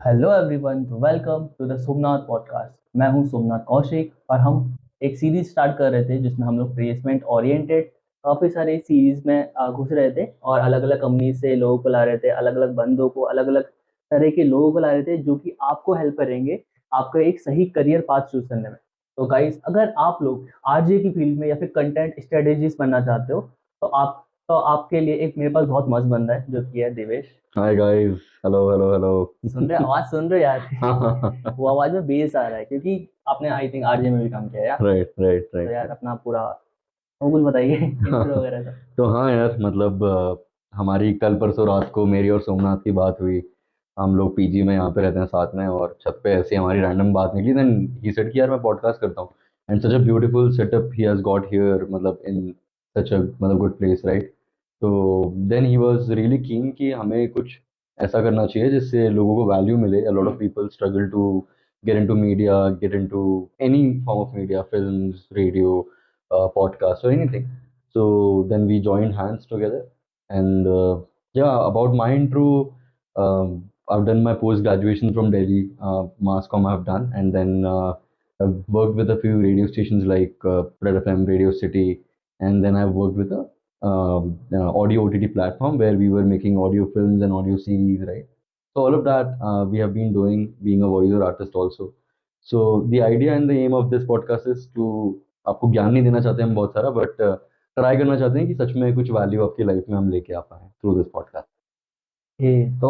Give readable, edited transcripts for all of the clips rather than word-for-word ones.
Hello everyone, welcome to the Somnath podcast. मैं हूं सोमनाथ कौशिक और हम एक सीरीज स्टार्ट कर रहे थे जिसमें हम लोग प्लेसमेंट ओरिएंटेड काफ़ी सारे सीरीज में घुस रहे थे और अलग अलग कंपनी से लोगों को ला रहे थे, अलग अलग बंदों को, अलग अलग तरह के लोगों को ला रहे थे जो कि आपको हेल्प करेंगे आपका एक सही करियर पाथ चूज करने में। तो गाइस, अगर आप लोग आरजे की फील्ड में या फिर कंटेंट स्ट्रेटेजीज बनना चाहते हो तो आपके लिए एक मेरे पास बहुत मस्त बंदा है जो कि है Devesh. Hi guys. Hello hello hello. सुन रहे, आवाज सुन रहे हो यार? वो आवाज में बेस आ रहा है क्योंकि आपने आई थिंक आरजे में भी काम किया है यार। राइट राइट तो राइट यार राइट। अपना पूरा वो कुछ बताइए इंट्रो वगैरह सब। तो हाँ यार, मतलब हमारी कल परसों रात को मेरी और सोमनाथ की बात हुई। हम लोग पीजी में यहाँ पे रहते हैं साथ में, और छत पे ऐसी हमारी रैंडम बात निकली। देन ही सेड कि यार मैं पॉडकास्ट करता हूँ, and such a beautiful setup he has got here, मतलब इन सच अ मतलब गुड प्लेस, राइट। तो then he was really keen कि हमें कुछ ऐसा करना चाहिए जिससे लोगों को वैल्यू मिले। A lot of hmm. People struggle to get into media, get into any form of media, films, radio, podcast, or anything. So then we joined hands together, and yeah, about my intro, I've done my post graduation from Delhi, mass comm I've done, and then I've worked with a few radio stations like Red FM, Radio City, and then I've worked with a audio OTT platform where we were making audio films and audio series, right? So all of that we have been doing, being a voiceover artist also. So the idea and the aim of this podcast is to आपको ज्ञान नहीं देना चाहते हम बहुत सारा, but try करना चाहते हैं कि सच में कुछ वैल्यू आपकी लाइफ में हम लेके आ पाए थ्रू दिस पॉडकास्ट। तो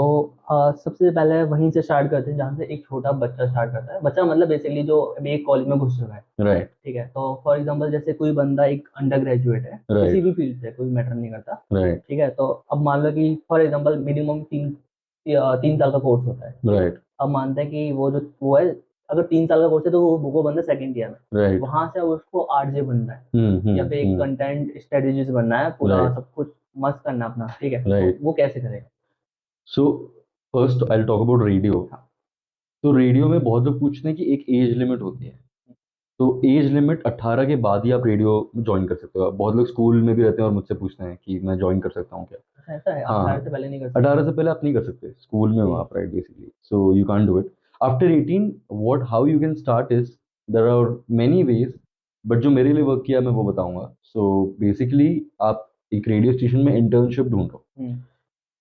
सबसे पहले वहीं से स्टार्ट करते हैं जहाँ से एक छोटा बच्चा स्टार्ट करता है। बच्चा मतलब बेसिकली जो अभी एक कॉलेज में घुस चुका है। राइट ठीक है, तो फॉर एग्जांपल जैसे कोई बंदा एक अंडर ग्रेजुएट है, किसी राइट भी फील्ड से, कोई मैटर नहीं करता। राइट ठीक है, तो अब मान लो कि फॉर एग्जांपल मिनिमम 3 साल का कोर्स होता है। ठीक है, राइट अब मानते हैं कि वो है, अगर 3 साल का कोर्स है तो वो बंदा सेकंड ईयर में, राइट। वहां से अब उसको आरजे बनना है या फिर एक हम्म। कंटेंट स्ट्रेटेजिस्ट बनना है, पूरा राइट सब कुछ मस्त करना अपना। ठीक है, तो राइट। वो कैसे करेगा? So first I talk about radio. हाँ। तो रेडियो में बहुत लोग पूछते हैं कि एक एज लिमिट होती है। तो एज लिमिट 18 के बाद ही आप रेडियो ज्वाइन कर सकते हो। बहुत लोग स्कूल में भी रहते हैं और मुझसे पूछते हैं कि मैं ज्वाइन कर सकता हूँ क्या। ऐसा है, हाँ 18 हाँ। से पहले नहीं कर सकते? 18 से पहले आप नहीं कर सकते, स्कूल में हो ठीक। आप, right, basically so you can't do it after 18। What how you can start is there are many ways, but जो मेरे लिए वर्क किया मैं वो बताऊंगा। सो बेसिकली आप एक रेडियो स्टेशन में इंटर्नशिप ढूंढो। हम्म।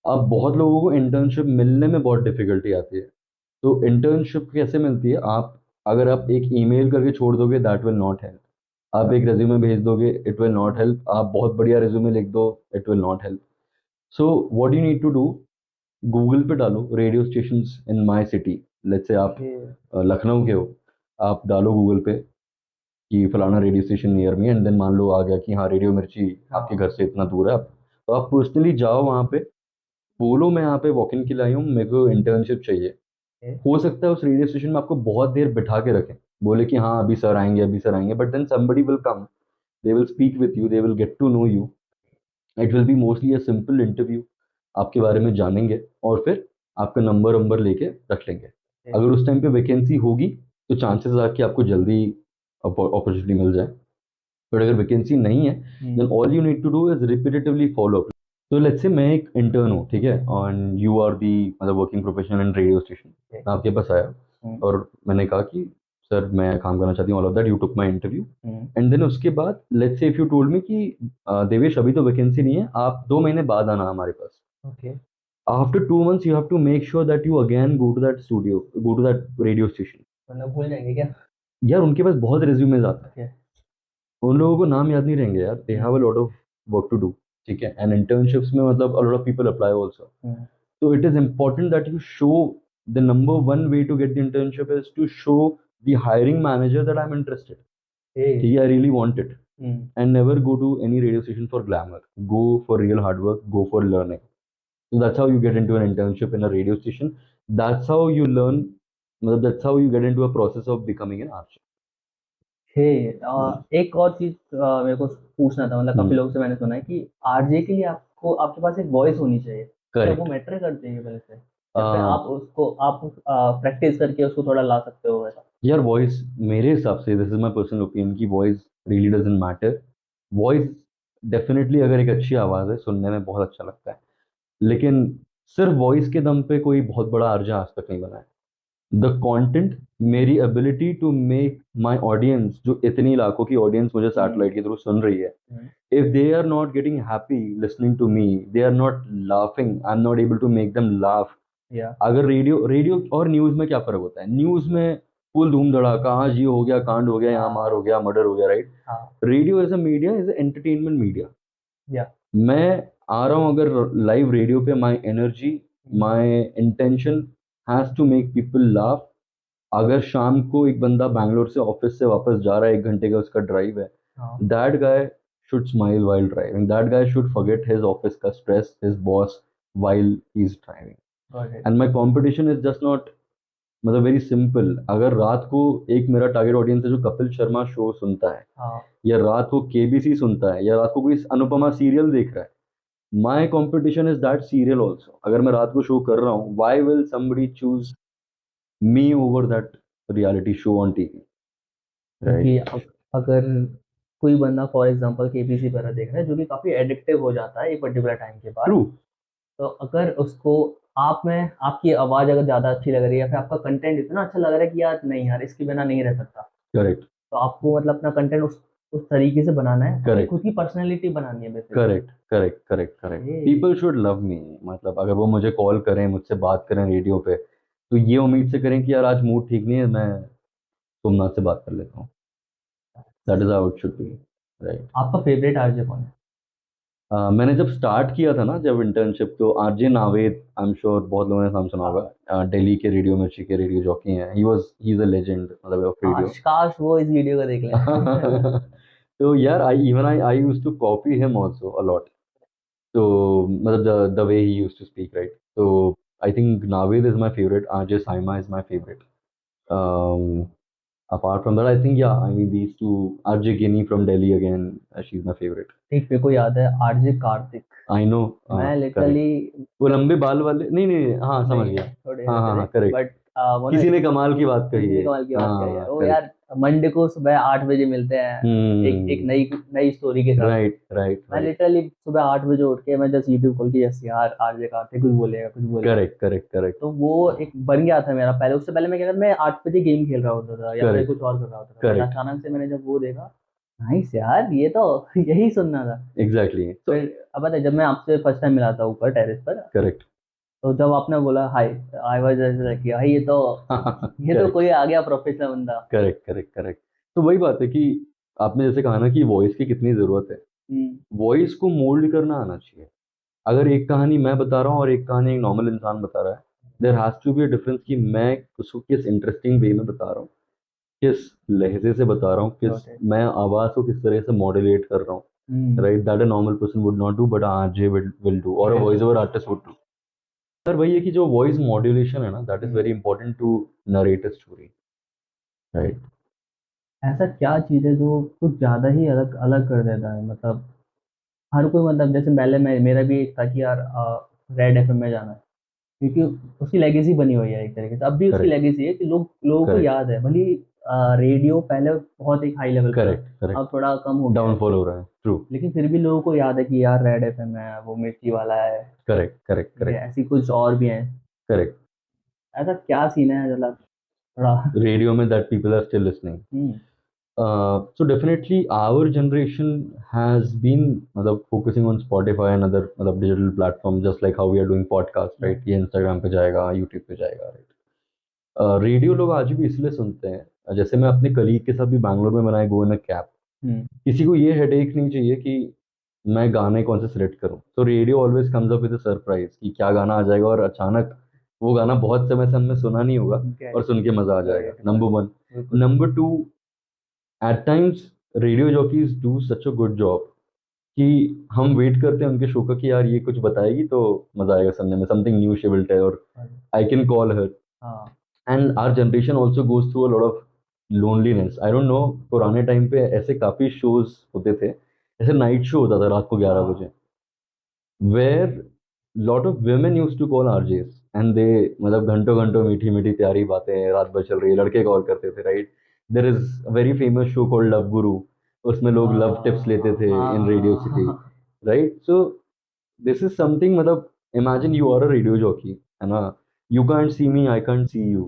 अब बहुत लोगों को इंटर्नशिप मिलने में बहुत डिफिकल्टी आती है। तो इंटर्नशिप कैसे मिलती है? आप अगर आप एक ईमेल करके छोड़ दोगे, दैट विल नॉट हेल्प। आप एक रेज्यूमे भेज दोगे, इट विल नॉट हेल्प। आप बहुत बढ़िया रेज्यूमे लिख दो, it will not help. So what you need to do, Google पे डालो radio station in my city. Let's say आप ओके। लखनऊ के हो, आप डालो गूगल पे कि फलाना radio station near me, and then मान लो आ गया कि हाँ रेडियो मिर्ची आपके घर हाँ। से इतना दूर है। तो आप पर्सनली जाओ वहाँ पे, बोलो मैं यहाँ पे वॉक इन के लिए आई हूँ, मेरे को इंटर्नशिप चाहिए। ओके। हो सकता है उस रेडियो स्टेशन में आपको बहुत देर बिठा के रखें, बोले कि हाँ अभी सर आएंगे, अभी सर आएंगे, but then somebody will come, they will speak with you, they will get to know you. It will be mostly a simple interview, आपके बारे में जानेंगे और फिर आपका नंबर वंबर लेके रख लेंगे। अगर उस टाइम पे वैकेंसी होगी तो चांसेस आर कि आपको जल्दी अपॉर्चुनिटी मिल जाए, बट अगर वैकेंसी नहीं है then hmm. All you need to do is repetitively follow up. तो लेट्स से मैं एक इंटर्न हूँ, ठीक है, और यू आर दी मतलब वर्किंग प्रोफेशनल इन रेडियो स्टेशन। ओके। मैं आपके पास आया हम्म। और मैंने कहा कि सर मैं काम करना चाहती हूँ, all of that, you took my interview. Hmm. And then उसके बाद let's say if you told me कि देवेश अभी तो वैकेंसी नहीं है, आप 2 महीने बाद आना हमारे पास। Okay. After 2 months you have to make sure that you again go to that studio, go to that radio station. मतलब भूल जाएंगे क्या? यार उनके पास बहुत रिज्यूमेज आते हैं, ओके। उन लोगों को नाम याद नहीं रहेंगे यार, they have a hmm. Lot of work to do. ठीक है, एंड इंटर्नशिप्स में मतलब a lot of people apply also. Hmm. So it is important that you show, the number one way to get the internship is to show the hiring manager that I'm interested. Okay. ठीक है, I really want it. Hmm. And never go to any radio station for glamour. Go for real hard work, go for learning. So that's how you get into an internship in a radio station. That's how you learn, मतलब that's how you get into a process of becoming an archer. एक और चीज मेरे को पूछना था, मतलब काफी हम्म। लोगों से मैंने सुना है कि आरजे के लिए आपको आपके पास एक वॉइस होनी चाहिए। क्या वो करेक्ट। मैटर करती है पहले से, या फिर आप प्रैक्टिस करके उसको थोड़ा ला सकते हो वैसा? यार वॉइस, मेरे हिसाब से this is my personal opinion कि voice really doesn't matter. Voice definitely अगर एक अच्छी आवाज़ है सुनने में बहुत अच्छा लगता है, लेकिन सिर्फ वॉइस के दम पे कोई बहुत बड़ा आर्जा आज तक नहीं बना है। द कंटेंट, मेरी ability to make my audience, जो इतनी लाखों की ऑडियंस मुझे सैटेलाइट के थ्रू सुन रही है, if they are not getting happy listening to me, they are not laughing, I'm not able to make them laugh. या अगर रेडियो और न्यूज में क्या फर्क होता है? न्यूज में फुल धूम धड़ाका, आज ये हो गया, कांड हो गया, यहाँ मार हो गया, मर्डर हो गया, राइट? हाँ radio as a media is entertainment media. या मैं आ रहा हूँ अगर लाइव रेडियो पे, my energy, my intention has to make people laugh. अगर शाम को एक बंदा बैंगलोर से ऑफिस से वापस जा रहा है, 1 घंटे का उसका ड्राइव है, हाँ that guy should smile while driving. That guy should forget his office ka stress, his boss, while he's driving. got it. And my competition is just not, मतलब वेरी सिंपल. अगर रात को एक मेरा टारगेट ऑडियंस है जो Kapil Sharma show सुनता है, हाँ या रात को केबीसी सुनता है, या रात को कोई अनुपमा सीरियल देख रहा है, my competition is that serial also. अगर मैं रात को शो कर रहा हूँ, why will somebody choose me over that reality show on TV, क्योंकि राइट? अगर कोई बंदा फॉर एग्जांपल केबीसी वगैरह देख रहा है जो कि काफ़ी एडिक्टिव हो जाता है एक पर्टिकुलर टाइम के बाद, ट्रू. तो अगर उसको आप में आपकी आवाज़ अगर ज़्यादा अच्छी लग रही है या फिर आपका कंटेंट इतना अच्छा लग रहा है कि यार नहीं यार इसके बिना नहीं रह सकता, करेक्ट. तो आपको मतलब अपना कंटेंट उस तरीके से बनाना है, अपनी Correct. खुद की पर्सनैलिटी बनानी है basically. Correct correct correct correct. ये पीपल शुड लव मी. मतलब अगर वो मुझे कॉल करें, मुझसे बात करें रेडियो पे, तो ये उम्मीद से करें कि यार आज मूड ठीक नहीं है, मैं सोमनाथ से बात कर लेता हूँ. That is how it should be, right? आपका फेवरेट आरजे कौन है? मैंने जब स्टार्ट किया था ना, जब इंटर्नशिप, तो RJ Naved, I am sure बहुत लोगों ने नाम सुना होगा. दिल्ली के रेडियो मिर्ची के रेडियो जॉकी हैं. ही इज अ लेजेंड, मतलब ऑफ रेडियो. काश वो इस वीडियो को देख लें। तो यार I used to copy him also a lot. So, मतलब the way he used to speak, right? So, I think Naveed is my favorite. RJ Saima is my favorite. Um, apart from that, I think I mean these two. RJ Ginny from Delhi again. She's my favorite. ठीक, मेरे को याद है RJ Kartik. I know. मैं correct. Literally वो लंबे बाल वाले, नहीं, हाँ समझ गया. थोड़े हाँ, correct. बट वो किसी ने कमाल की बात कही है. कमाल की बात कही है वो correct. यार। मंडे को सुबह 8 बजे मिलते हैं एक नई स्टोरी के साथ। राइट. मैं लिटरली सुबह 8 बजे उठ के मैं जस्ट यूट्यूब खोल के यस यार आरजे कार्तिक कुछ बोलेगा। करेक्ट. तो वो एक बन गया था मेरा। पहले उससे पहले मैं क्या था, मैं 8 बजे गेम खेल रहा होता था या फिर Correct. कुछ और कर रहा होता था। Correct. अचानक से मैंने जब वो देखा, नाइस यार, ये तो यही सुनना था। Exactly. So, फिर अब पता है, जब मैं आपसे फर्स्ट टाइम मिला था ऊपर टेरेस पर, correct. तो जब आपने बोला हाय, आई वाज जस्ट किया ये तो Correct. कोई आ गया प्रोफेशनल बंदा। करेक्ट. तो वही बात है कि आपने जैसे कहा ना कि वॉइस की कितनी ज़रूरत है. वॉइस को मोल्ड करना आना चाहिए. अगर एक कहानी मैं बता रहा हूँ और एक कहानी एक नॉर्मल इंसान बता रहा है, there has to be a difference कि मैं उसको किस इंटरेस्टिंग वे में बता रहा हूँ, किस लहजे से बता रहा हूँ, Okay. मैं आवाज़ को किस तरह से मॉड्यूलेट कर रहा हूँ, right? That a normal person would not do, but RJ will do, और a voice over artist would do. Sir वही है कि जो वॉइस मॉड्यूलेशन है ना, that is very important to narrate a story, right? ऐसा क्या चीज़ है जो कुछ ज़्यादा ही अलग अलग कर देता है? मतलब हर कोई, मतलब जैसे पहले मेरा भी एक था कि यार रेड एफएम में जाना है, क्योंकि उसकी लेगेसी बनी हुई है एक तरीके से। अब भी उसकी Correct. लेगेसी है कि लोगों को Correct. याद है। भले रेडियो पहले बहुत एक हाई लेवल पर था, करेक्ट. अब थोड़ा कम हो गया है, डाउनफॉल हो रहा है. ट्रू. लेकिन फिर भी लोगों को याद है कि यार रेड एफएम है, वो मिर्ची वाला है, करेक्ट. ऐसी कुछ और भी हैं। करेक्ट. ऐसा क्या सीन है मतलब थोड़ा? रेडियो में that people are still listening. So definitely our generation has been मतलब focusing on Spotify and other मतलब digital platforms, just like how we are doing podcast, right? ये Instagram पे जाएगा, YouTube पे जाएगा, right? रेडियो लोग आज भी इसलिए सुनते हैं. जैसे मैं अपने कलीग के साथ भी बैंगलोर में बनाए गो इन अ कैब, किसी को ये हेडेक नहीं चाहिए कि मैं गाने कौन से सिलेक्ट करूं. तो radio always comes up with a surprise कि क्या गाना आ जाएगा, और अचानक वो गाना बहुत समय से हमने सुना नहीं होगा और सुन के मजा आ जाएगा. Number 1. Number 2, at times radio jockeys do such a good job कि हम वेट करते हैं उनके शो का कि यार ये कुछ बताएगी तो मजा आएगा सुनने में, something new she will tell, और I can call her. And our generation also goes through a lot of loneliness. I don't know, पुराने टाइम पे ऐसे काफी शोज होते थे, ऐसे नाइट शो होता था रात को 11 बजे, where lot of women used to call RJs, and they मतलब घंटों घंटों मीठी मीठी प्यारी बातें रात भर चल रही है, लड़के कॉल करते थे, right? There is a very famous show called Love Guru, उसमें लोग लव टिप्स लेते थे in Radio City, right? So this is something, मतलब imagine you are a radio jockey, है ना, You can't see me, I can't see you.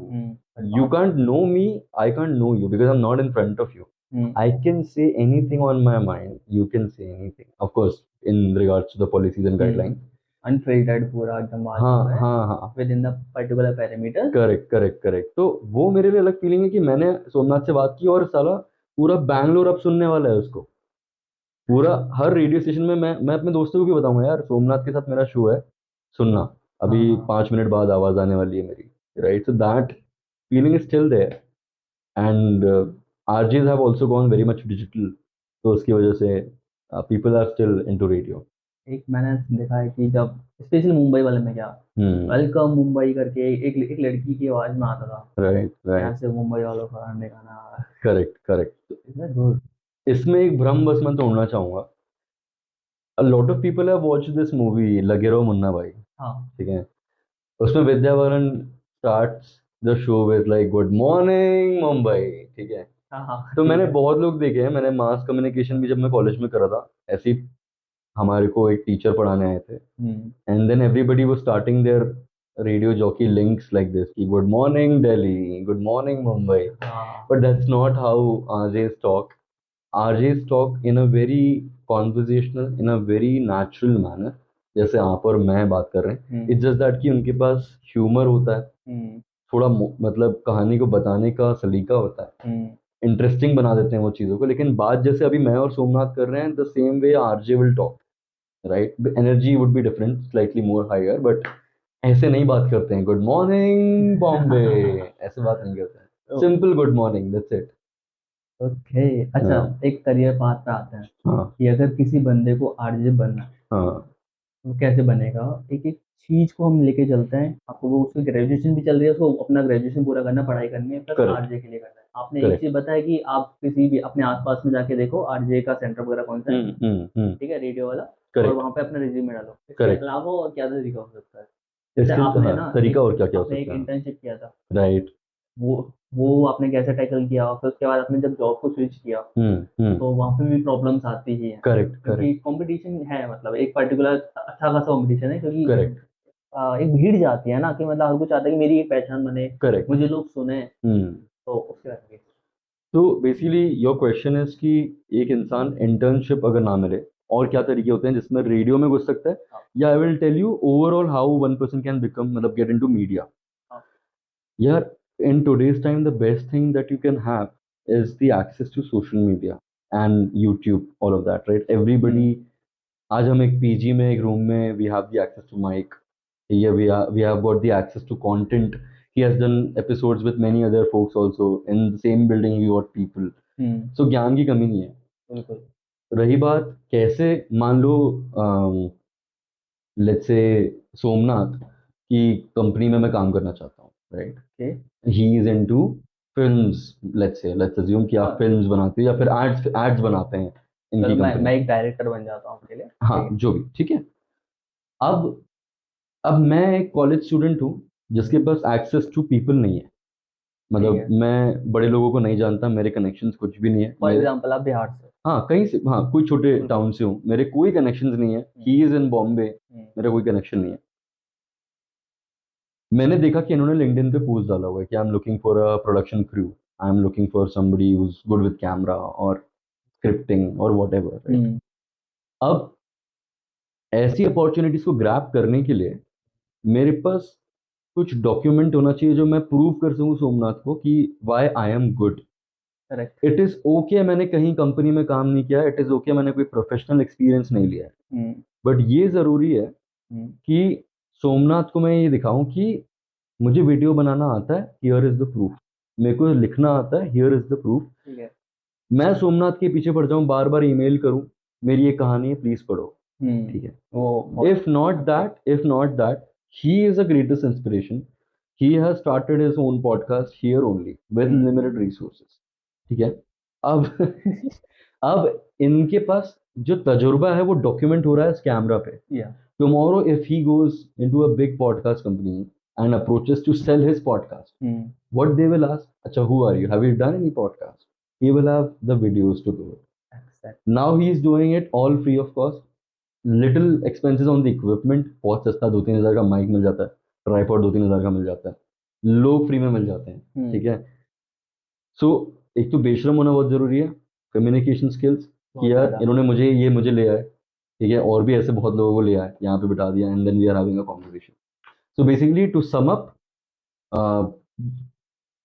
You can't know me, I can't know you because I'm not in front of you. I can say anything on my mind, you can say anything, of course, in regards to the policies and guidelines. Unfiltered पूरा एकदम बात हाँ हो रहा है हाँ हाँ, with in the particular parameter. Correct correct correct. तो वो मेरे लिए अलग फीलिंग है कि मैंने सोमनाथ से बात की और साला पूरा बैंगलोर अब सुनने वाला है उसको। पूरा हर रेडियो स्टेशन में मैं अपने दोस्तों को भी बताऊंगा यार सोमनाथ के साथ मेरा शो है, सुनना, अभी हाँ, हाँ। 5 मिनट बाद आवाज आने वाली है मेरी, right? So that feeling is still there and RJs have also gone very much digital, तो उसकी वजह से people are still into radio. एक मैंने देखा है कि जब स्पेशली मुंबई वाले में क्या वेलकम मुंबई करके एक लड़की की आवाज में आता था, राइट यहाँ राइट, से मुंबई वालों का आने का ना। Correct correct. इतना गुड। इसमें एक भ्रम बस मैं तोड़ना चाहूंगा। A lot of people have watched this movie लगे रहो मुन्ना भाई, हाँ, ठीक है? उसमें Vidya Balan starts the show with like good morning Mumbai, ठीक है? हाँ, हाँ, तो ठीक मैंने है। बहुत लोग देखे हैं, मैंने मास कम्युनिकेशन भी जब मैं कॉलेज में करा था, ऐसे ही हमारे को एक टीचर पढ़ाने आए थे and then everybody was starting their radio jockey links like this कि good morning Delhi, good morning Mumbai, हाँ, बट दैट्स नॉट हाउ RJs talk. RJs talk in a very conversational, in a very natural manner, जैसे आप और मैं बात कर रहे हैं। इट्स जस्ट दैट कि उनके पास ह्यूमर होता है, थोड़ा मतलब कहानी को बताने का सलीका होता है, इंटरेस्टिंग बना देते हैं वो चीज़ों को। लेकिन बात जैसे अभी मैं और सोमनाथ कर रहे हैं, the same way RJ will talk, right? Energy would be different, slightly more higher, but ऐसे नहीं बात करते हैं गुड मॉर्निंग बॉम्बे, ऐसे बात नहीं करते हैं, simple good morning, that's it. Okay. अच्छा, हाँ एक करियर पाथ पे आते हैं हाँ कि अगर किसी बंदे को आरजे बनना है हाँ, वो कैसे बनेगा। एक एक चीज को हम लेके चलते हैं, आपको वो उसकी ग्रेजुएशन भी चल रही है, उसको अपना ग्रेजुएशन पूरा करना, पढ़ाई करनी है, प्लस करेक्ट आरजे के लिए करना है। आपने एक करेक्ट, चीज बताया कि आप किसी भी अपने आसपास में जाके देखो आरजे का सेंटर वगैरह कौन सा है, ठीक है, रेडियो वाला, और करेक्ट वहाँ पे अपना रिज्यूमे डालो। इसके करेक्ट। अलावा और क्या तरीका हो सकता है? जैसे इसके आपने हाँ, ना तरीका एक और क्या क्या हो आपने एक सकता है? इंटर्नशिप किया था, राइट। वो वो आपने कैसे टैकल किया, फिर उसके बाद आपने जब जॉब को स्विच किया तो वहाँ पे भी प्रॉब्लम्स आती ही हैं, करेक्ट क्योंकि करेक्ट कंपटीशन है, मतलब एक पर्टिकुलर अच्छा खासा कंपटीशन है, क्योंकि करेक्ट एक भीड़ जाती है ना कि मतलब हर कोई चाहता है कि मेरी एक पहचान बने, करेक्ट। मुझे लोग सुने, तो उसके बारे में। तो बेसिकली योर क्वेश्चन इज कि एक इंसान इंटर्नशिप अगर ना मिले और क्या तरीके होते हैं जिसमें रेडियो में घुस सकता है, हाँ, या I will tell you overall how one person can become, मतलब गेट इनटू मीडिया। हाँ, यार, in today's time the best thing that you can have is the access to social media and YouTube, all of that, right? Everybody, आज हम एक PG में एक room में we have the access to mic, yeah, we have got the access to content. He has done episodes with many other folks also in the same building, we got people, so ज्ञान की कमी नहीं है। बिल्कुल। रही बात कैसे, मान लो लेट्स से सोमनाथ की कंपनी में मैं काम करना चाहता हूँ, right? Okay. He is into films, let's assume कि आप हाँ, फिल्म्स बनाते हो या फिर एड्स बनाते हैं चलो इनकी मैं कंपनी। एक डायरेक्टर बन जाता हूँ आपके लिए, हाँ, ठीक है। जो भी, ठीक है। अब अब मैं एक कॉलेज स्टूडेंट हूँ जिसके पास एक्सेस टू पीपल नहीं है, मतलब ठीक है। मैं बड़े लोगों को नहीं जानता, मेरे कनेक्शंस कुछ भी नहीं है फॉर मेरे। एग्जाम्पल आप बिहार से। हाँ, कहीं से, हाँ, कोई छोटे बिल्कुल। टाउन से हूँ, मेरे कोई कनेक्शंस नहीं है। ही इज इन बॉम्बे, मेरा कोई कनेक्शन नहीं है। मैंने देखा कि इन्होंने लिंक्डइन पे पोस्ट डाला हुआ है कि I am looking for a production crew, I am looking for somebody who is good with camera और स्क्रिप्टिंग और वट एवर, राइट? अब ऐसी अपॉर्चुनिटीज को ग्रैब करने के लिए मेरे पास कुछ डॉक्यूमेंट होना चाहिए जो मैं प्रूव कर सकूं सोमनाथ को कि why I am good. Correct. It is okay मैंने कहीं कंपनी में काम नहीं किया, इट इज ओके मैंने कोई प्रोफेशनल एक्सपीरियंस नहीं लिया है, बट ये जरूरी है कि सोमनाथ को मैं ये दिखाऊं कि मुझे वीडियो बनाना आता है, हियर इज द प्रूफ। मेरे को लिखना आता है, हियर इज द प्रूफ। ठीक है। मैं सोमनाथ के पीछे पड़ जाऊं, बार बार ईमेल करूं, मेरी ये कहानी है, प्लीज पढ़ो, ठीक है? वो If not that, he is the greatest inspiration. He has started his own podcast here only with limited resources. ठीक है? अब अब इनके पास जो तजुर्बा है वो डॉक्यूमेंट हो रहा है इस कैमरा पे। या Tomorrow, if he goes into a big podcast company and approaches to sell his podcast, what they will ask, Acha, who are you? Have you done any podcast? He will have the videos to do it. Exact. Now he is doing it all free of cost. Little expenses on the equipment, बहुत सस्ता 2-3 हज़ार का mic मिल जाता है, tripod 2-3 हज़ार का मिल जाता है, लोग फ्री में मिल जाते हैं, ठीक है। सो एक तो बेशरम होना बहुत जरूरी है, कम्युनिकेशन स्किल्स, कि यार ज़्यादा। इन्होंने मुझे ले आए, ठीक है, और भी ऐसे बहुत लोगों को ले आए, यहाँ पे बिठा दिया, and then we are having a conversation. So basically to sum up,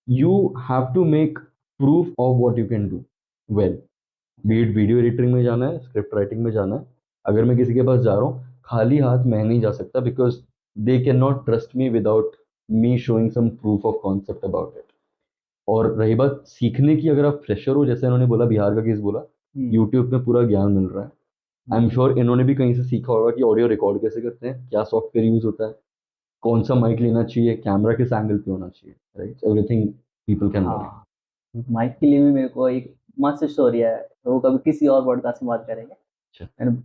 you have to make proof of what you can do well. बीट वीडियो एडिटिंग में जाना है, स्क्रिप्ट राइटिंग में जाना है, अगर मैं किसी के पास जा रहा हूँ खाली हाथ मैं नहीं जा सकता, because they can not trust me without me showing some proof of concept about it. और रही बात सीखने की, अगर आप फ्रेशर हो, जैसे इन्होंने बोला बिहार का केस बोला, यूट्यूब में पूरा ज्ञान मिल रहा है. आई एम श्योर इन्होंने भी कहीं से सीखा होगा कि ऑडियो रिकॉर्ड कैसे करते हैं, क्या सॉफ्टवेयर यूज होता है, कौन सा माइक लेना चाहिए, कैमरा किस एंगल पे होना चाहिए, right, everything people can learn. हाँ, माइक के लिए भी मेरे को एक मस्त स्टोरी है, वो कभी किसी और पॉडकास्ट में बात करेंगे. अच्छा. मैंने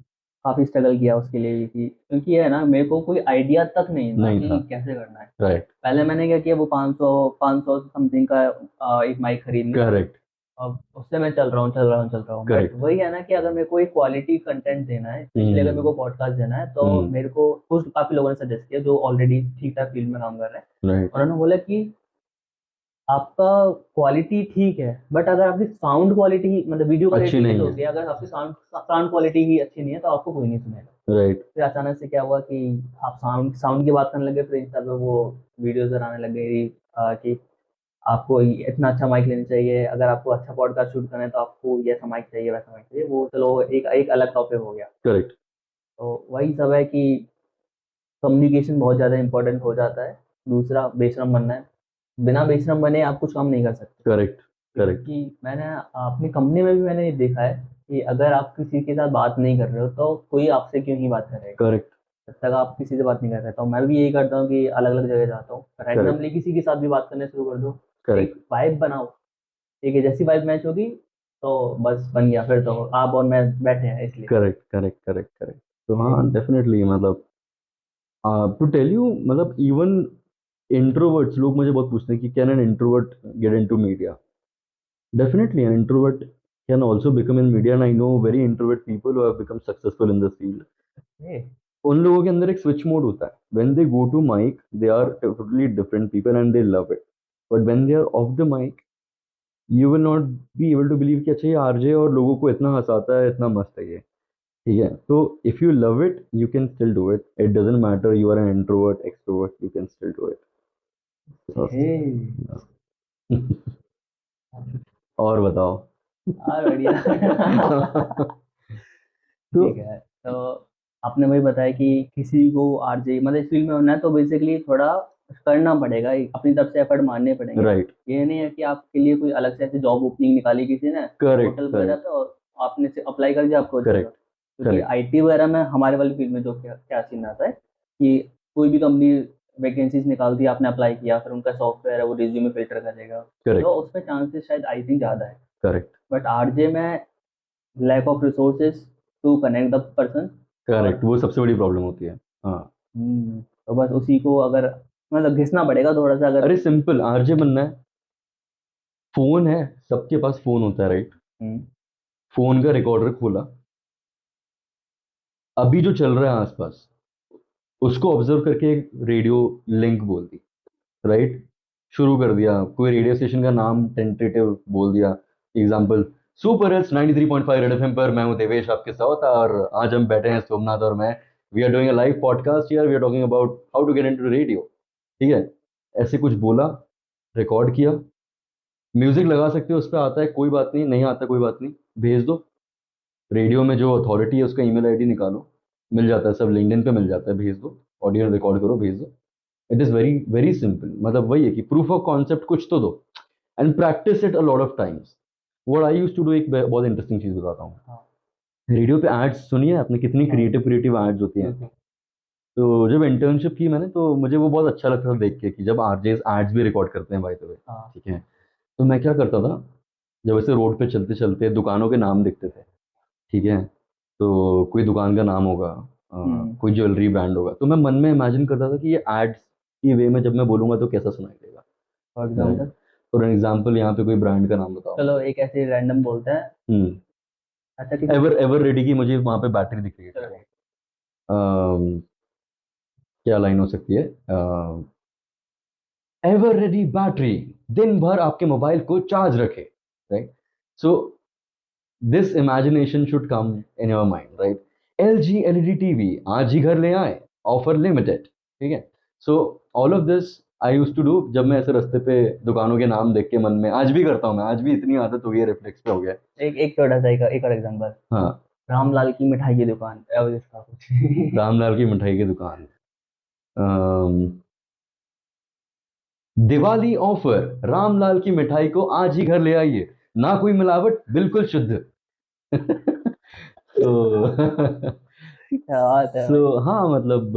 काफ़ी स्ट्रगल किया उसके लिए भी कि, क्योंकि ये है ना, मेरे को कोई आइडिया तक नहीं था नहीं कि था. कैसे करना है. राइट. पहले मैंने क्या किया, वो 500 समथिंग का एक माइक खरीद लिया. करेक्ट. अब उससे मैं चल रहा हूँ. But Correct. वही है ना कि अगर मेरे को एक क्वालिटी कंटेंट देना है, इसलिए अगर मेरे को पॉडकास्ट देना है, तो मेरे को कुछ काफ़ी लोगों ने सजेस्ट किया जो ऑलरेडी ठीक ठाक फील्ड में काम कर रहे हैं. राइट. और उन्होंने बोला कि आपका क्वालिटी ठीक है, बट अगर आपकी साउंड क्वालिटी, मतलब वीडियो अच्छी क्वालिटी नहीं तो है. होगी, अगर आपकी साउंड क्वालिटी ही अच्छी नहीं है तो आपको कोई नहीं सुनेगा. राइट. फिर अचानक से क्या हुआ कि आप साउंड की बात करने लगे, फिर इंस्टा पे वो वीडियोस आने लग गई कि आपको इतना अच्छा माइक लेना चाहिए, अगर आपको अच्छा पॉडकास्ट शूट करना है तो आपको ये ऐसा माइक चाहिए, वैसा माइक चाहिए. वो चलो एक एक अलग टॉपिक हो गया. करेक्ट. तो वही सब है कि कम्युनिकेशन बहुत ज़्यादा इंपॉर्टेंट हो जाता है. दूसरा, बेशरम बनना है. बिना बेशरम बने आप कुछ काम नहीं कर सकते. करेक्ट. करेक्ट. क्योंकि मैंने अपनी कंपनी में भी मैंने ये देखा है कि अगर आप किसी के साथ बात नहीं कर रहे हो तो कोई आपसे क्यों ही बात करेगा. करेक्ट. जब तक आप किसी से बात नहीं कर रहे, तो मैं भी यही करता हूँ कि अलग अलग जगह जाता हूँ, रैंडमली किसी के साथ भी बात करने शुरू कर दो. करेक्ट. एक वाइब बनाओ, ठीक है, जैसी वाइब मैच होगी तो बस बन गया. फिर तो आप और मैं बैठे हैं इसलिए. करेक्ट. करेक्ट. करेक्ट. करेक्ट. तो हाँ, डेफिनेटली, मतलब टू टेल यू, मतलब इवन इंट्रोवर्ट्स, लोग मुझे बहुत पूछते हैं कि can an introvert get into media. Definitely an introvert can also become in media, and I know very introvert people who have become successful in this field. उन लोगों के अंदर एक स्विच मोड होता है. When they go to mic they are totally different people and they love it. But when they are off the mic you will not be able to believe कि अच्छा ये आरजे और लोगों को इतना हंसाता है, इतना मस्त है ये, ठीक है. तो if you love it you can still do it. It doesn't matter you are an introvert extrovert, you can still do it. और बताओ. बढ़िया. तो ठीक है. तो आपने वही बताया कि किसी को आरजे, मतलब इस फील्ड में होना है तो बेसिकली थोड़ा करना पड़ेगा, अपनी तरफ से एफर्ट मारने पड़ेंगे. राइट. ये नहीं है कि आपके लिए कोई अलग से ऐसे जॉब ओपनिंग निकाली किसी ने करेक्ट. पोर्टल वगैरह पे और आपने से अप्लाई कर दिया, आपको हो जाएगा. करेक्ट. क्योंकि करेक्ट. आईटी वगैरह में, हमारे वाली फील्ड में जो क्या क्या सीन आता है कि कोई भी कंपनी वैकेंसीज निकालती है, आपने अप्लाई किया, फिर उनका सॉफ्टवेयर है वो रिज्यूमे फिल्टर करेगा, करेक्ट. तो उसमें चांसेस शायद आई थिंक ज़्यादा है. करेक्ट. बट आरजे में lack of resources to connect the person. Correct. वो सबसे बड़ी प्रॉब्लम होती है. हाँ. तो बस उसी को अगर, मतलब घिसना पड़ेगा थोड़ा सा अगर. अरे सिंपल, आरजे बनना है, फोन है, सबके पास फोन होता है, राइट. फोन का रिकॉर्डर खोला, अभी जो चल रहा है आसपास उसको ऑब्जर्व करके एक रेडियो लिंक बोल दी, राइट. शुरू कर दिया, कोई रेडियो स्टेशन का नाम टेंटेटिव बोल दिया, example super hits 93.5 red FM पर मैं हूं देवेश आपके साथ, और आज हम बैठे हैं सोमनाथ और मैं, we are doing a live podcast here, we are talking about how to get into radio, ठीक है. ऐसे कुछ बोला, रिकॉर्ड किया, म्यूजिक लगा सकते हो, उस पर आता है कोई बात नहीं, नहीं आता कोई बात नहीं, भेज दो. रेडियो में जो अथॉरिटी है उसका ईमेल आईडी निकालो, मिल जाता है, सब लिंक्डइन पे मिल जाता है, भेज दो, ऑडियो रिकॉर्ड करो, भेज दो. It is very very simple. मतलब वही है कि प्रूफ ऑफ कॉन्सेप्ट कुछ तो दो and practice it a lot of times. What I used to do, एक बहुत इंटरेस्टिंग चीज़ बताता हूँ. रेडियो पे एड्स सुनिए आपने, कितनी क्रिएटिव एड्स होती हैं. तो जब इंटर्नशिप की मैंने, तो मुझे वो बहुत अच्छा लगता था देख के कि जब आरजेस एड्स भी रिकॉर्ड करते हैं, बाय द वे, ठीक है. तो मैं क्या करता था, जब ऐसे रोड पे चलते चलते दुकानों के नाम दिखते थे, ठीक है, तो कोई दुकान का नाम होगा, कोई ज्वेलरी ब्रांड होगा, तो मैं मन में इमेजिन करता था कि ये एड्स की वे में जब मैं बोलूंगा तो कैसा सुनाई देगा. फॉर एग्जाम्पल, फॉर एग्जाम्पल यहाँ पे कोई ब्रांड का नाम बताओ. चलो एक ऐसे रैंडम बोलते हैं. अच्छा, एवर एवर रेडी की मुझे वहां पे बैटरी दिख रही है. क्या लाइन हो सकती है? एवर रेडी बैटरी, दिन भर आपके मोबाइल को चार्ज रखे, right? So this imagination should come in your mind, right? LG LED TV आज ही घर ले आए, ऑफर लिमिटेड, ठीक है? So all of this I use to do जब मैं ऐसे रास्ते पे दुकानों के नाम देख के मन में, आज भी करता हूँ मैं, आज भी इतनी आदत हो गई है, रिफ्लेक्स पे हो गया है। एक एक छोटा सा एक और एग्जांपल, हाँ, रामलाल की मिठाई की दुकान, अब इसका कुछ रामलाल की मिठाई की दुकान, दिवाली ऑफर, रामलाल की मिठाई को आज ही घर ले आइए, ना कोई मिलावट, बिल्कुल शुद्ध। तो क्या बात है भाई। सो हाँ, मतलब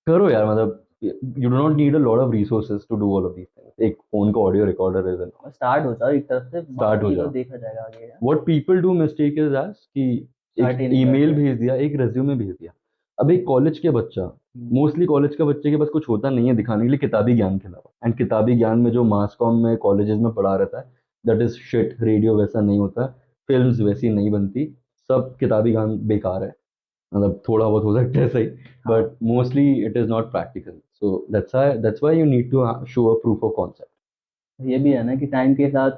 करो यार, मतलब you do not need a lot of resources to do all of these things. एक फोन का audio recorder is enough. Start हो जाओ एक तरफ से, स्टार्ट हो बाकी तो जाओ। देखा जाएगा आगे यार। What people do mistake is as कि स्टार्ट ही एक नहीं ईमेल करते। भेज दिया, एक रेज्यूमे भेज दिया। अब एक कॉलेज के बच्चा, मोस्टली कॉलेज के बच्चे के पास कुछ होता नहीं है दिखाने के लिए किताबी ज्ञान के अलावा, एंड किताबी ज्ञान में जो मास कॉम में कॉलेजेस में पढ़ा रहता है, दैट इज शिट। रेडियो वैसा नहीं होता, फिल्म्स वैसी नहीं बनती, सब किताबी ज्ञान बेकार है। मतलब थोड़ा बहुत हो सकता है सही, हाँ, but mostly it is not practical. So that's why you need to show a proof of concept. ये भी है ना कि टाइम के साथ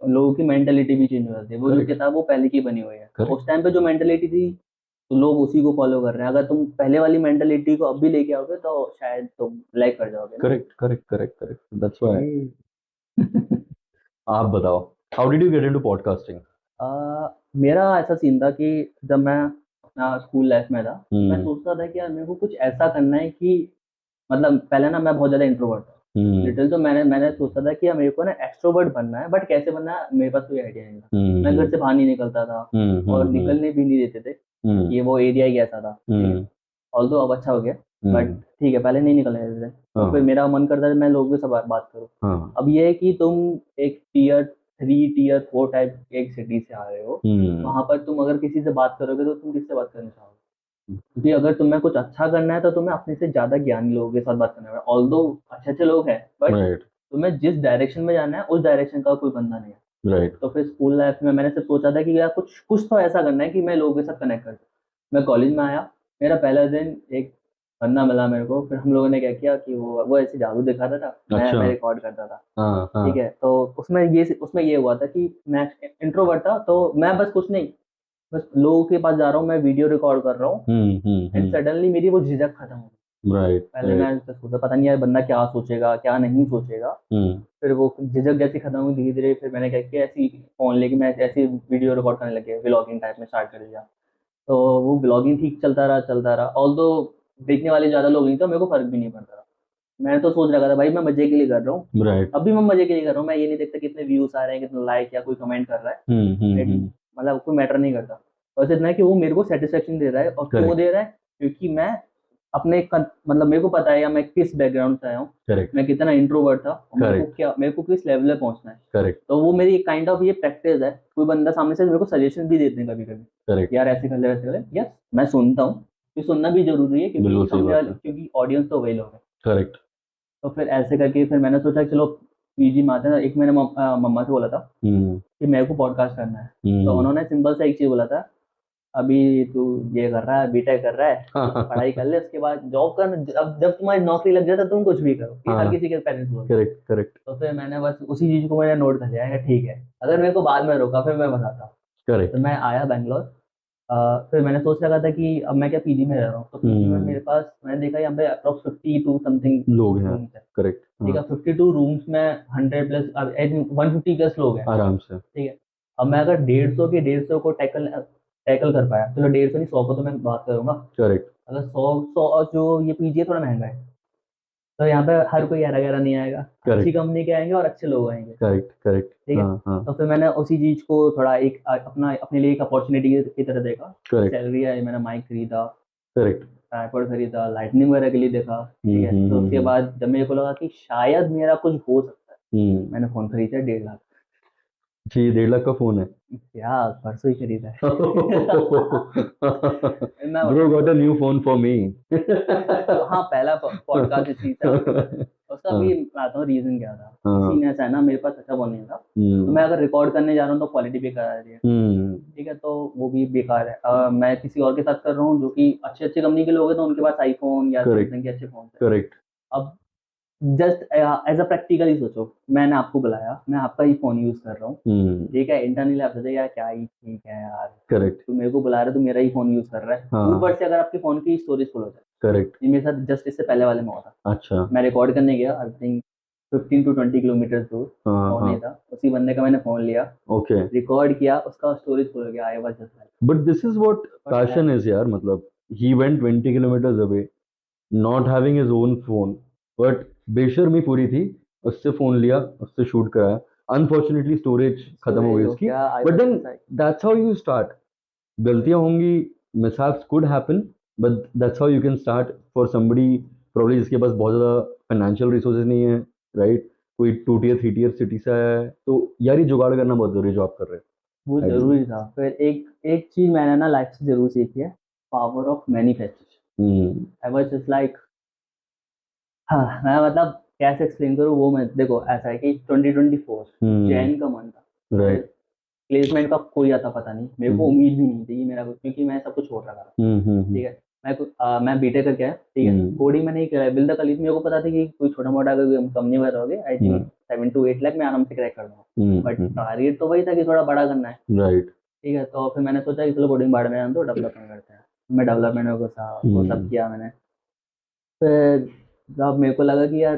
लोगों की मेंटेलिटी भी चेंज हो जाती है। वो जो करेक्ट, किताब वो पहले की बनी हुई है, करेक्ट, उस टाइम पे जो मेंटेलिटी थी तो लोग उसी को फॉलो कर रहे हैं। अगर तुम पहले वाली मेंटेलिटी को अब भी लेके आओगे तो शायद तुम लैग कर जाओगे ना। Correct, correct, correct, correct, that's why. Okay. आप बताओ, how did you get into podcasting? मेरा ऐसा सीन था कि जब मैं अपना स्कूल लाइफ में था, मैं हम्म, सोचता था कि यार मेरे को कुछ ऐसा करना है कि मतलब पहले ना मैं बहुत ज़्यादा इंट्रोवर्ट था। हम्म, लिटिल तो मैंने सोचा था कि यार मेरे को ना एक्सट्रोवर्ट बनना है, बट कैसे बनना है मेरे पास कोई आइडिया नहीं था। मैं घर हम्म, से बाहर नहीं निकलता था हम्म, और हम्म, निकलने भी नहीं देते थे हम्म, कि वो एरिया ही ऐसा था, ठीक है। हम्म, ऑल्दो अब अच्छा हो गया, बट हम्म, ठीक है, पहले नहीं निकलने देते थे। तो फिर हाँ, मेरा मन करता था मैं लोगों के साथ बात करूँ। हाँ, अब ये है कि तुम एक टियर 3 टियर 4 टाइप एक सिटी से आ रहे हो, हम्म, वहाँ पर तुम अगर किसी से बात करोगे तो तुम किससे बात करना चाहोगे? क्योंकि अगर तुम्हें कुछ अच्छा करना है तो तुम्हें अपने से ज़्यादा ज्ञानी लोगों के साथ बात करना है। ऑल्दो अच्छे अच्छे लोग हैं, बट राइट, तुम्हें जिस डायरेक्शन में जाना है उस डायरेक्शन का कोई बंदा नहीं है। राइट, तो फिर स्कूल लाइफ में मैंने सिर्फ सोचा था कि यार कुछ कुछ तो ऐसा करना है कि मैं लोगों के साथ कनेक्ट कर सकूं। मैं कॉलेज में आया, मेरा पहला दिन एक बंदा मिला मेरे को। फिर हम लोगों ने क्या किया कि वो ऐसे जादू दिखाता था, मैं अच्छा, मैं रिकॉर्ड करता था, हाँ, ठीक हाँ, है। तो उसमें ये हुआ था कि मैं इंट्रोवर्ट था, तो मैं बस कुछ नहीं, बस लोगों के पास जा रहा हूँ, मैं वीडियो रिकॉर्ड कर रहा हूँ, एंड सडनली मेरी वो झिझक खत्म हो गई। राइट, पहले राइट, मैं तो सोचा पता नहीं यार बंदा क्या सोचेगा क्या नहीं सोचेगा। हम्म, फिर वो झिझक जैसी खत्म हुई धीरे धीरे। फिर मैंने क्या किया, ऐसी फोन लेके मैं ऐसी वीडियो रिकॉर्ड करने लगे, व्लॉगिंग टाइप में स्टार्ट कर दिया। तो वो व्लॉगिंग ठीक चलता रहा। ऑल्दो देखने वाले ज़्यादा लोग नहीं थे, मेरे को फर्क भी नहीं पड़ता था। मैंने तो सोच रखा था भाई मैं मजे के लिए कर रहा हूँ, राइट, अभी मैं मजे के लिए कर रहा हूँ। मैं ये नहीं देखता कितने व्यूज आ रहे हैं, कितने लाइक या कोई कमेंट कर रहा है। मतलब कोई मैटर नहीं करता। बस इतना है कि वो मेरे को सेटिस्फेक्शन दे रहा है, और क्यों करेक्ट, दे रहा है? क्योंकि मैं मतलब मेरे को पता है या मैं किस बैकग्राउंड से आया हूँ, करेक्ट, मैं कितना इंट्रोवर्ट था और करेक्ट, मेरे को किस लेवल पे पहुंचना है। करेक्ट, तो वो मेरी काइंड ऑफ ये प्रैक्टिस है। कोई बंदा सामने से मेरे को सजेशन भी देते हैं कभी कभी, करेक्ट, यार ऐसे कर ले वैसे कर ले, यस मैं सुनता हूँ। ये सुनना भी जरूरी है क्योंकि बिल्कुल सही बात है, क्योंकि ऑडियंस तो वही लोग हैं। करेक्ट, तो फिर ऐसे करके फिर मैंने सोचा चलो पीजी में आते हैं। एक मैंने मम्मा से बोला था हम्म, कि मेरे को पॉडकास्ट करना है। तो हम्म, उन्होंने सिंपल सा एक चीज़ बोला था, अभी तू ये कर रहा है, बीटेक कर रहा है, पढ़ाई कर ले, उसके बाद जॉब कर। अब जब तुम्हारी नौकरी लग जाए तो तुम कुछ भी करो, ये हर हाँ, किसी के पेरेंट्स बोलते हैं। करेक्ट, करेक्ट, तो फिर मैंने बस उसी चीज़ को मैंने नोट कर लिया है, ठीक है अगर मेरे को बाद में रोका फिर मैं बताता हूँ। तो करेक्ट, मैं आया बैंगलोर। फिर मैंने सोच रखा था कि अब मैं क्या पीजी में रह रहा हूँ, तो पीजी में मेरे पास मैंने देखा यहाँ पे अप्रोक्स 52 समथिंग लोग हैं, रूम्स है। करेक्ट, ठीक हाँ, है, 52 रूम्स में 100 प्लस, अब 150 प्लस लोग हैं, आराम से, ठीक है। अब मैं अगर 150 को टैकल टैकल कर पाया, चलो 150 नहीं 100 को तो मैं बात करूंगा। करेक्ट, अगर 100 जो ये पीजी है थोड़ा महंगा है, तो यहाँ पे हर कोई 11 11 नहीं आएगा, अच्छी करेक्ट, कंपनी के आएंगे और अच्छे लोग आएंगे, करेक्ट, करेक्ट, ठीक है। हाँ, हाँ, तो फिर मैंने उसी चीज़ को थोड़ा एक अपने लिए एक अपॉर्चुनिटी की तरह देखा। करेक्ट, सैलरी आई, मैंने माइक खरीदा, करेक्ट, ट्राइपॉड खरीदा, लाइटनिंग वगैरह के लिए देखा, ठीक है। तो उसके हम्म, बाद जब मेरे को लगा कि शायद मेरा कुछ हो सकता है, हम्म, मैंने फ़ोन खरीदा 1.5 लाख। जी, 1.5 लाख का फोन है। क्या परसों ही खरीदा है। मैं Bro got a new phone for me. तो हाँ, पहला पॉडकास्ट इसी था। उसका भी हाँ, मैं आता हूँ रीज़न क्या था। हाँ, सीन ऐसा है ना, मेरे पास अच्छा फ़ोन नहीं था, तो हम्म, मैं अगर रिकॉर्ड करने जा रहा हूँ तो क्वालिटी भी करा रही है, हम्म, ठीक है, तो वो भी बेकार है। मैं किसी और के साथ कर रहा हूँ जो कि अच्छे अच्छे कंपनी के लोग हैं, तो उनके पास आईफोन या Correct. सैमसंग के अच्छे फोन है। करेक्ट। अब जस्ट एज अ प्रैक्टिकल ही सोचो, मैंने आपको बुलाया, मैं आपका ही फोन यूज कर रहा हूँ, ठीक है, इंटरनली आप सोचो यार क्या ही ठीक है यार, करेक्ट। तू मेरे को बुला रहा है, तू मेरा ही फोन यूज कर रहा है, हाँ। ऊपर से अगर आपके फोन की स्टोरेज फुल हो जाए। करेक्ट। ये मेरे साथ जस्ट इससे पहले वाले में हुआ था। अच्छा। मैं रिकॉर्ड करने गया, आई थिंक 15 to 20 किलोमीटर दूर, हाँ फोन नहीं हाँ। था, उसी बंदे का मैंने फोन लिया, ओके। रिकॉर्ड किया, उसका स्टोरेज फुल हो गया, I was just like but this is what passion is यार, मतलब he went 20 kilometers away not having his own phone, but बेशर्मी पूरी थी, उससे फोन लिया, उससे शूट कराया, अनफॉर्चुनेटली स्टोरेज खत्म हो गई उसकी, क्या, I but was then just like that's how you start. गलतियां होंगी, mishaps could happen, but that's how you can start for somebody probably जिसके पास बहुत ज़्यादा फाइनेंशियल रिसोर्सेज नहीं है, राइट, कोई 2 tier 3 tier सिटी से आया है, तो यार ये जुगाड़ करना बहुत जरूरी है जो आप कर रहे वो हैं। जरूरी था। फिर एक एक चीज मैंने ना लाइफ से जरूर सीखी है, power of manifestation. I was just like, हाँ, मैं मतलब कैसे एक्सप्लेन करूँ वो, मैं देखो ऐसा है कि 2024 जैन का मंथ था, राइट। प्लेसमेंट का कोई आता पता नहीं, मेरे को उम्मीद भी नहीं थी मेरा कुछ, क्योंकि मैं सब कुछ छोड़ रखा था, ठीक है, मैं बीटेक करके आया, ठीक है, कोडिंग मैंने किया बिल द कलीफ, मेरे को पता था कि कोई छोटा मोटा अगर कंपनी में रहोगे, आई थिंक 7 to 8 लाख में आराम से क्रैक कर दूंगा, बट टारगेट तो वही था कि थोड़ा बड़ा करना है, राइट। ठीक है, तो फिर मैंने सोचा कि चलो कोडिंग बाड़ में आना, तो डेवलपमेंट करते हैं, मैं डेवलपमेंट में घुसा, वो सब किया मैंने। फिर जब मेरे को लगा कि यार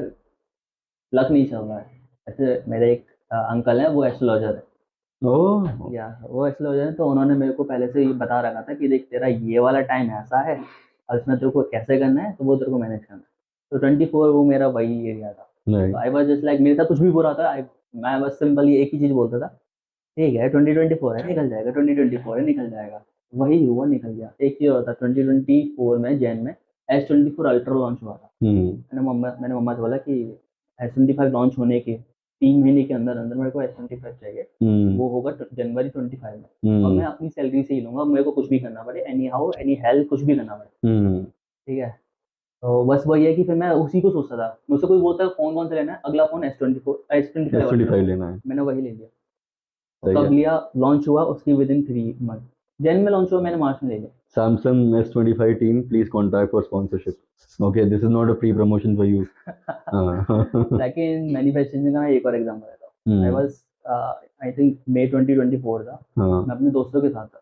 लक नहीं चल रहा है, ऐसे मेरे एक अंकल हैं, वो एस्ट्रोलॉजर है, ओह। या वो एस्ट्रोलॉजर है, तो उन्होंने मेरे को पहले से ही बता रखा था कि देख तेरा ये वाला टाइम ऐसा है, और इसमें तेरे को कैसे करना है, तो वो तेरे को मैनेज करना है, तो 24 वो मेरा वही एरिया था, तो आई वाज जस्ट लाइक, मेरे साथ कुछ भी बुरा था, मैं बस सिंपली एक ही चीज़ बोलता था, ठीक है 2024 है निकल जाएगा, 2024 है निकल जाएगा, वही हुआ, निकल गया। एक चीज़ होता, 2024 में जैन में S24 अल्ट्रा लॉन्च हुआ था, मैंने मम्मा से बोला कि S25 लॉन्च होने के 3 महीने के अंदर अंदर मेरे को S25 चाहिए, वो होगा जनवरी 25 में, और मैं अपनी सैलरी से ही लूंगा, मेरे को कुछ भी करना पड़े, एनी हाउ एनी हेल्प कुछ भी करना पड़े, ठीक है, तो बस वही है कि फिर मैं उसी को सोचता था, मुझसे कोई बोलता है फोन कौन सा लेना है, अगला फोन S25 लेना है। मैंने वही ले लिया, सही कब है। लिया, लॉन्च हुआ उसकी विद इन 3 मंथ, जैन में लॉन्च हुआ, मैंने मार्च में ले लिया। Samsung S25 team, please contact for sponsorship. Okay, this is not a free promotion for you. लेकिन मैन्युफैक्चरिंग का मैं एक और एग्जांपल देता हूँ, आई वाज आई थिंक मई 2024 था, मैं अपने दोस्तों के साथ था,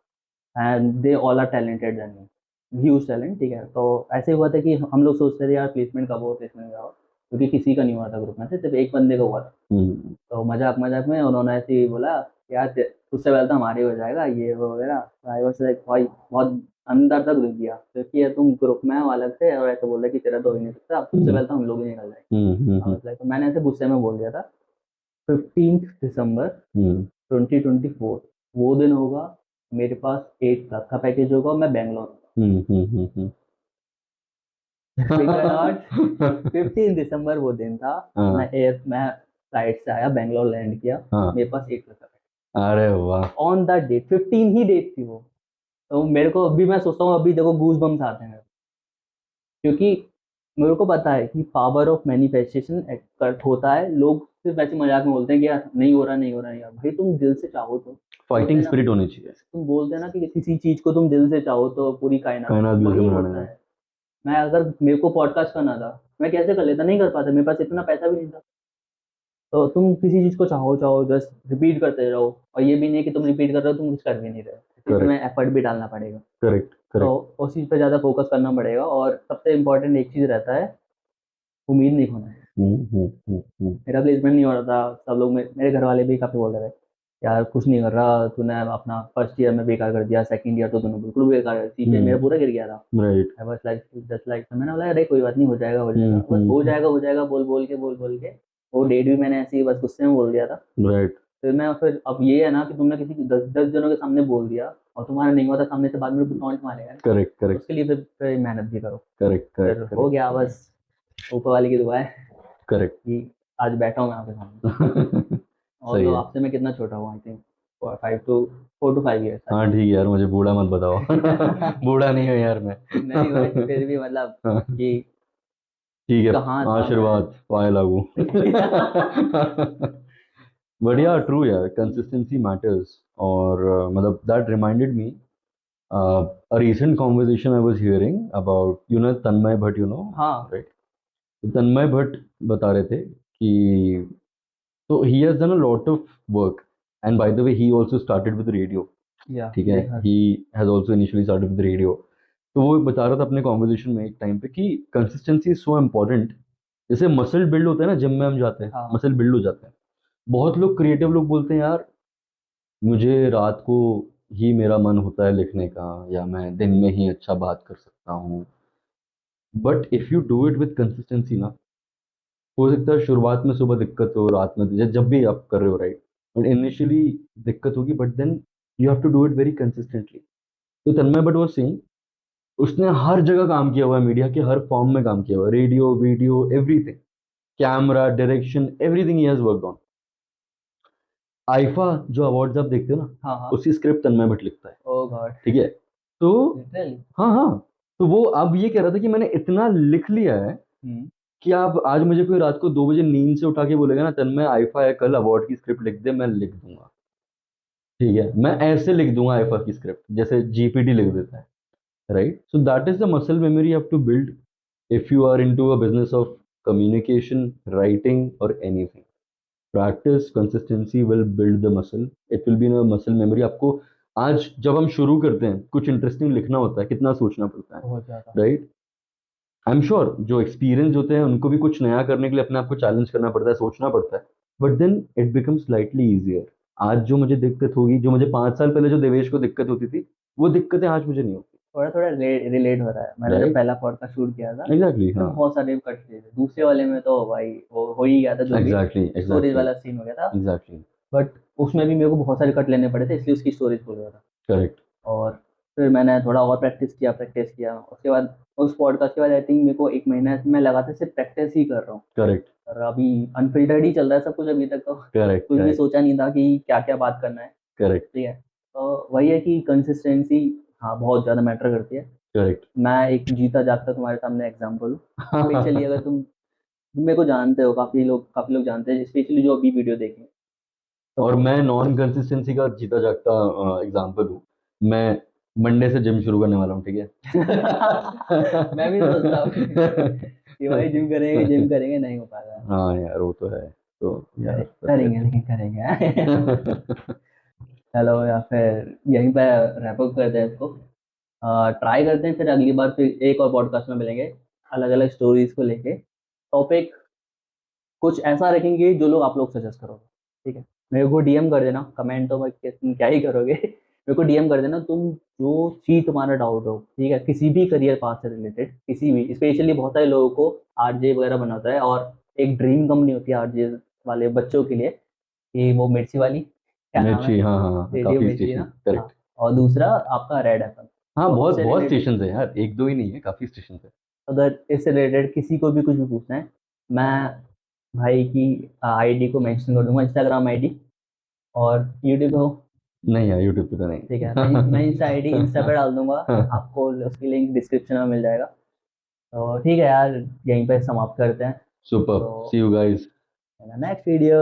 and they all are talented than me, huge talent, ठीक है, तो ऐसे हुआ था कि हम लोग सोचते थे यार प्लेसमेंट कब हो, प्लेसमेंट कब हो, क्योंकि किसी का नहीं हुआ था ग्रुप में से, सिर्फ एक बंदे का हुआ था, तो मजाक मजाक में उन्होंने ऐसे ही बोला यार उससे पहले तो हमारे हो जाएगा ये वो वगैरह, आई वाज लाइक भाई बहुत अंदर तक घुस गया, क्योंकि यार तुम ग्रुप में हो अलग से, और ऐसे बोल रहे कि तेरा तो हो ही नहीं सकता, उससे पहले तो हम लोग ही निकल जाएंगे, लाइक मैंने ऐसे गुस्से में बोल दिया था। 15 दिसंबर 2024 वो दिन होगा, मेरे पास 8 लाख का पैकेज होगा, मैं बेंगलोर, 15 दिसंबर वो दिन था, मैं फ्लाइट से आया, बेंगलोर लैंड किया, मेरे पास 8 लाख का पैकेज, अरे वाह। ऑन द डेट 15 ही डेट थी वो, तो मेरे को अभी मैं सोचता हूँ, अभी देखो गूज बम्स आते हैं, क्योंकि मेरे को पता है कि पावर ऑफ मैनिफेस्टेशन होता है, लोग सिर्फ ऐसे मजाक में बोलते हैं कि यार नहीं हो रहा, नहीं हो रहा, यार भाई तुम दिल से चाहो तो, फाइटिंग स्पिरिट होनी चाहिए। तुम बोलते हैं ना कि किसी चीज को तुम दिल से चाहो तो पूरी कायनात बिल्कुल वही बनाने होता में। है। मैं अगर मेरे को पॉडकास्ट करना था, मैं कैसे कर लेता, नहीं कर पाता, मेरे पास इतना पैसा भी नहीं था, तो तुम किसी चीज को चाहो चाहो जस्ट रिपीट करते रहो, और ये भी नहीं कि तुम रिपीट कर रहे हो, तुम कुछ कर भी नहीं रहे हो, इसमें एफर्ट भी डालना पड़ेगा, करेक्ट तो करेक्ट। उस चीज पे ज्यादा फोकस करना पड़ेगा, और सबसे इम्पोर्टेंट एक चीज रहता है, उम्मीद नहीं खोना है। मेरा प्लेसमेंट नहीं हो रहा था, सब लोग मेरे घर वाले भी काफी बोल रहे थे यार कुछ नहीं कर रहा तूने, अपना फर्स्ट ईयर में बेकार कर दिया, सेकंड ईयर तो तूने बिल्कुल बेकार कर दिया, मेरा पूरा गिर गया था, right. I was like just like, मैंने बोला अरे कोई बात नहीं, हो जाएगा हो जाएगा, बस हो जाएगा हो जाएगा बोल बोल के वो डेट भी मैंने ऐसे ही बस गुस्से में बोल दिया था, राइट। फिर अब ये है ना कि तुमने किसी 10 जनों के सामने बोल दिया, और तुम्हारा नहीं हुआ था सामने से, बाद में टॉन्ट मारेगा, करेक्ट करेक्ट। उसके लिए फिर मेहनत भी करो, करेक्ट फिर करेक्ट हो गया, बस ऊपर वाले की दुआ है करेक्ट। कि आज बैठा हूँ मैं आपके सामने, और सही तो है। आपसे मैं कितना छोटा हूँ, आई थिंक 4 to 5 years, हाँ ठीक है यार, मुझे बूढ़ा मत बताओ। बूढ़ा नहीं हूँ यार मैं। नहीं बट फिर भी मतलब कि ठीक है, कहाँ था मैं। आशीर्वाद पाए लागू। बट या ट्रू यार, कंसिस्टेंसी मैटर्स। और मतलब that reminded me a recent conversation I was hearing about, Tanmay Bhatt, हाँ right? तो तन्मय भट्ट बता रहे थे कि so he has done a lot of work, and by the way he also started with radio, या ठीक है, देखा। he has also initially started with radio। तो वो बता रहा था अपने कॉन्वर्जेशन में एक टाइम पे कि कंसिस्टेंसी इज सो इम्पोर्टेंट। जैसे मसल बिल्ड होता है ना, जिम में हम जाते हैं, हाँ मसल बिल्ड हो जाते हैं। बहुत लोग क्रिएटिव लोग बोलते हैं यार मुझे रात को ही मेरा मन होता है लिखने का, या मैं दिन में ही अच्छा बात कर सकता हूँ। But if you do it with consistency ना, हो सकता है शुरुआत में सुबह दिक्कत हो, रात में जब भी आप कर रहे हो, राइट, बट इनिशियली दिक्कत होगी, but then you have to do it very consistently. तो तन्मय बट वाज सेइंग उसने हर जगह काम किया हुआ है, मीडिया के हर फॉर्म में काम किया हुआ है, radio, video, everything, camera, direction, everything he has worked on. IIFA जो अवार्ड्स आप देखते हो ना, हाँ हाँ। उसकी स्क्रिप्ट तन्मय भट्ट लिखता है, ओ गॉड, ठीक है। तो लिटरली। हाँ हाँ, तो वो अब ये कह रहा था कि मैंने इतना लिख लिया है कि आप आज मुझे कोई रात को 2 बजे नींद से उठा के बोलेगा ना तन्मय आईफा है कल अवार्ड की स्क्रिप्ट लिख दे, मैं लिख दूंगा, ठीक है। मैं ऐसे लिख दूंगा आईफा की स्क्रिप्ट जैसे जीपीटी लिख देता है, right? So that is the muscle memory you have to build if you are into a business of communication, writing, or anything. Practice, consistency will build the muscle. It will be in a muscle memory। आपको आज जब हम शुरू करते हैं कुछ interesting लिखना होता है, कितना सोचना पड़ता है, बहुत ज्यादा। राइट। आई एम श्योर जो एक्सपीरियंस होते हैं उनको भी कुछ नया करने के लिए अपने आप को चैलेंज करना पड़ता है, सोचना पड़ता है, but then it become slightly easier. आज जो मुझे दिक्कत होगी, जो मुझे 5 साल पहले जो देवेश को दिक्कत होती थी, वो दिक्कतें आज मुझे नहीं होती, थोड़ा थोड़ा रिलेट हो रहा है। मैंने जब राइट। पहला पॉडकास्ट शूट किया था एग्जैक्टली, तो हाँ, बहुत सारे कट थे, दूसरे वाले में तो भाई वो हो ही गया था, जो भी एग्जैक्टली स्टोरेज एग्जैक्टली वाला सीन हो गया था। एग्जैक्टली। बट उसमें भी मेरे को बहुत सारे कट लेने पड़े थे, इसलिए उसकी स्टोरेज भूल गया था। करेक्ट और फिर मैंने थोड़ा और प्रैक्टिस किया उसके बाद, उस पॉडकास्ट के बाद आई थिंक मेरे को 1 महीना मैं लगातार सिर्फ प्रैक्टिस ही कर रहा हूँ। करेक्ट और अभी अनफिल्टर्ड ही चल रहा है सब कुछ, अभी तक तो करेक्ट कुछ भी करेक्ट सोचा नहीं था कि क्या क्या बात करना है। करेक्ट ठीक है, तो वही है कि कंसिस्टेंसी हाँ बहुत ज़्यादा मैटर करती है। करेक्ट। मैं एक जीता जागता तुम्हारे सामने एग्जांपल हूँ। स्पेशली अगर तुम मेरे को जानते हो, काफ़ी लोग जानते हैं, स्पेशली जो अभी वीडियो देखें तो। और मैं नॉन कंसिस्टेंसी का जीता जागता एग्जांपल हूँ। मैं मंडे से जिम शुरू करने वाला हूँ, ठीक है। मैं भी सोच रहा हूँ कि भाई जिम करेंगे, नहीं हो पाएगा। हाँ यार, वो तो है। तो यार करेंगे, लेकिन करेंगे। चलो, या फिर यहीं पे रैप अप करते हैं इसको। ट्राई करते हैं, फिर अगली बार फिर एक और पॉडकास्ट में मिलेंगे, अलग अलग स्टोरीज को लेके। टॉपिक कुछ ऐसा रखेंगे जो लोग आप लोग सजेस्ट करोगे, ठीक है। मेरे को डीएम कर देना, कमेंट तो मैं तुम क्या ही करोगे। मेरे को डीएम कर देना तुम, जो चीज़ तुम्हारा डाउट हो, ठीक है, किसी भी करियर पाथ से रिलेटेड, किसी भी। स्पेशली बहुत सारे लोगों को आरजे वगैरह बनाता है, और एक ड्रीम कंपनी होती है आरजे वाले बच्चों के लिए, कि वो मिर्ची वाली, क्या नाम है, मिर्ची, हाँ हाँ हाँ, रेडियो काफी मिर्ची स्टेशन, ना। हाँ, करेक्ट। और दूसरा आपका रेड एफएम। हाँ, तो बहुत इससे बहुत रिलेटेड, स्टेशन है यार, एक दो ही नहीं है, काफी स्टेशन है। अगर इससे रिलेटेड किसी को भी कुछ भी पूछना है, मैं भाई की आईडी को मेंशन कर दूंगा, इंस्टाग्राम आईडी, और यूट्यूब हो। नहीं यार, यूट्यूब पे तो ठीक है, मैं इंस्टा पे डाल दूंगा, नहीं। आपको उसकी लिंक डिस्क्रिप्शन में मिल जाएगा। तो ठीक है यार, यहीं पे समाप्त करते हैं। सुपर, तो सी यू गाइस। Next video.